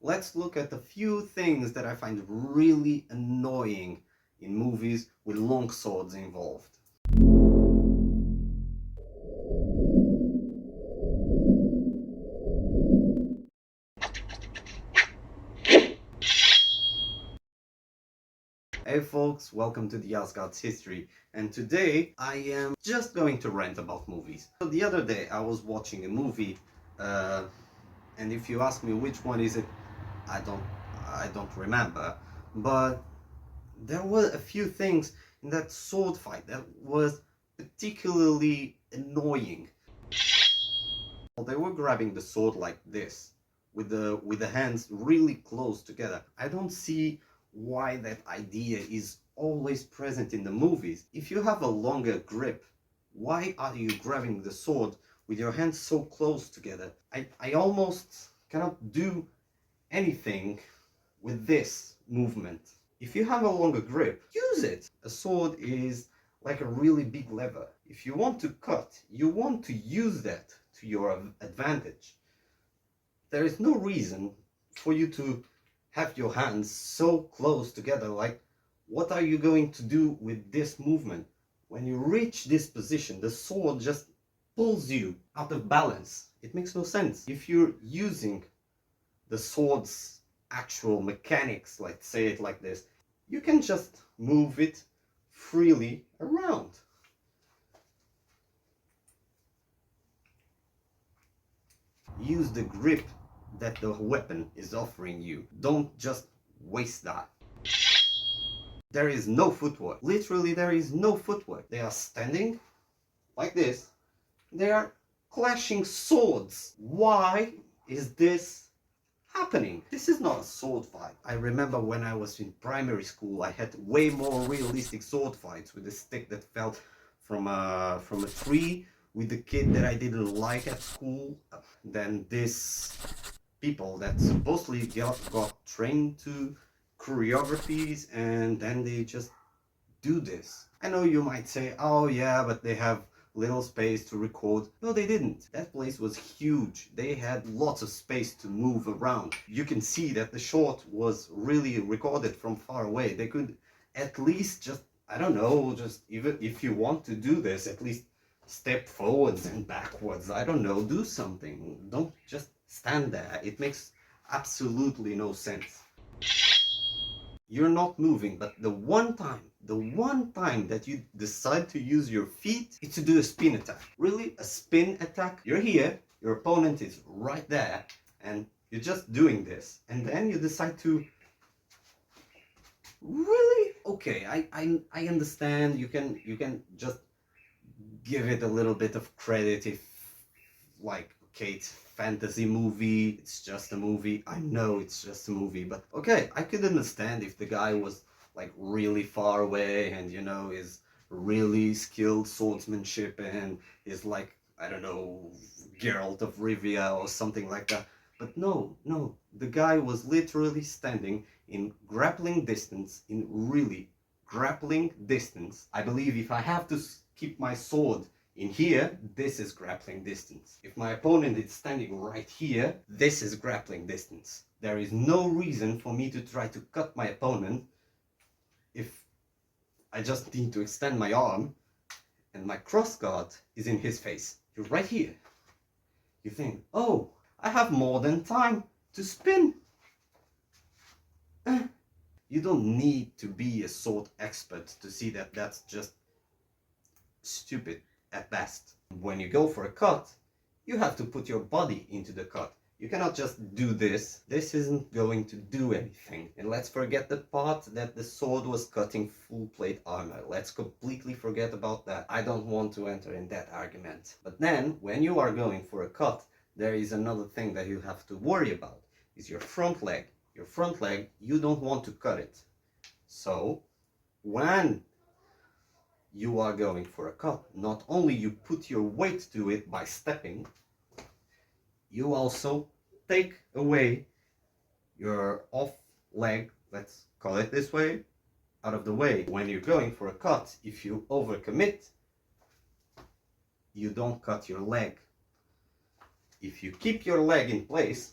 let's look at a few things that I find really annoying in movies with long swords involved. Hey folks, welcome to the Asgard's History, and today I am just going to rant about movies. So the other day I was watching a movie, and if you ask me which one is it, I don't I don't remember, but there were a few things in that sword fight that was particularly annoying. They were grabbing the sword like this, with the hands really close together. I don't see why that idea is always present in the movies. If you have a longer grip, why are you grabbing the sword with your hands so close together? I almost cannot do anything with this movement. If you have a longer grip, use it. A sword is like a really big lever. If you want to cut, you want to use that to your advantage. There is no reason for you to have your hands so close together. Like, what are you going to do with this movement? When you reach this position, the sword just pulls you out of balance. It makes no sense. If you're using the sword's actual mechanics, let's say it like this, you can just move it freely around. Use the grip that the weapon is offering you. Don't just waste that. There is no footwork. Literally, there is no footwork. They are standing like this. They are clashing swords. Why is this happening? This is not a sword fight. I remember when I was in primary school, I had way more realistic sword fights with a stick that fell from a tree, with the kid that I didn't like at school, than this people that supposedly got trained to choreographies and then they just do this. I know you might say, oh yeah, but they have little space to record. No, they didn't. That place was huge. They had lots of space to move around. You can see that the shot was really recorded from far away. They could at least just, I don't know, just even if you want to do this, at least step forwards and backwards. I don't know, do something. Don't just stand there. It makes absolutely no sense. You're not moving, but the one time that you decide to use your feet is to do a spin attack. Really, a spin attack? You're here, your opponent is right there, and you're just doing this, and then you decide to... Really? Okay, I understand. You can just give it a little bit of credit if, like, okay, it's fantasy movie, it's just a movie. I know it's just a movie, but okay, I could understand if the guy was like really far away and is really skilled swordsmanship and is like, I don't know, Geralt of Rivia or something like that. But no, the guy was literally standing in grappling distance, in really grappling distance. I believe if I have to keep my sword in here, this is grappling distance. If my opponent is standing right here, this is grappling distance. There is no reason for me to try to cut my opponent if I just need to extend my arm and my crossguard is in his face. You're right here. You think, oh, I have more than time to spin. You don't need to be a sword expert to see that that's just stupid at best. When you go for a cut, you have to put your body into the cut. You cannot just do this. This isn't going to do anything. And let's forget the part that the sword was cutting full plate armor. Let's completely forget about that. I don't want to enter in that argument. But then, when you are going for a cut, there is another thing that you have to worry about. Is your front leg. Your front leg, you don't want to cut it. So, when you are going for a cut, not only you put your weight to it by stepping, you also take away your off leg, let's call it this way, out of the way. When you're going for a cut, if you overcommit, you don't cut your leg. If you keep your leg in place,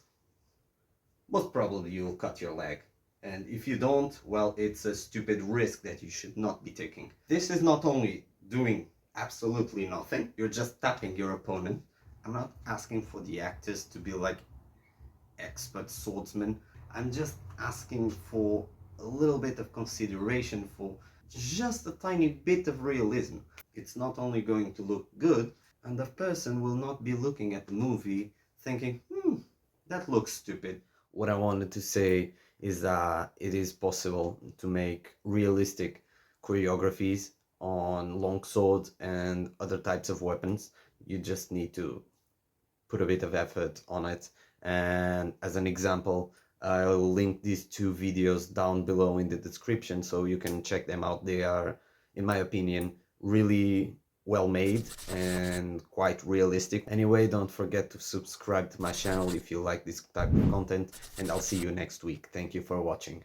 most probably you'll cut your leg. And if you don't, well, it's a stupid risk that you should not be taking. This is not only doing absolutely nothing, you're just tapping your opponent. I'm not asking for the actors to be like expert swordsmen. I'm just asking for a little bit of consideration, for just a tiny bit of realism. It's not only going to look good, and the person will not be looking at the movie thinking, that looks stupid. What I wanted to say is that it is possible to make realistic choreographies on longswords and other types of weapons. You just need to put a bit of effort on it. And as an example, I'll link these two videos down below in the description so you can check them out. They are, in my opinion, really well made and quite realistic. Anyway, don't forget to subscribe to my channel if you like this type of content, and I'll see you next week. Thank you for watching.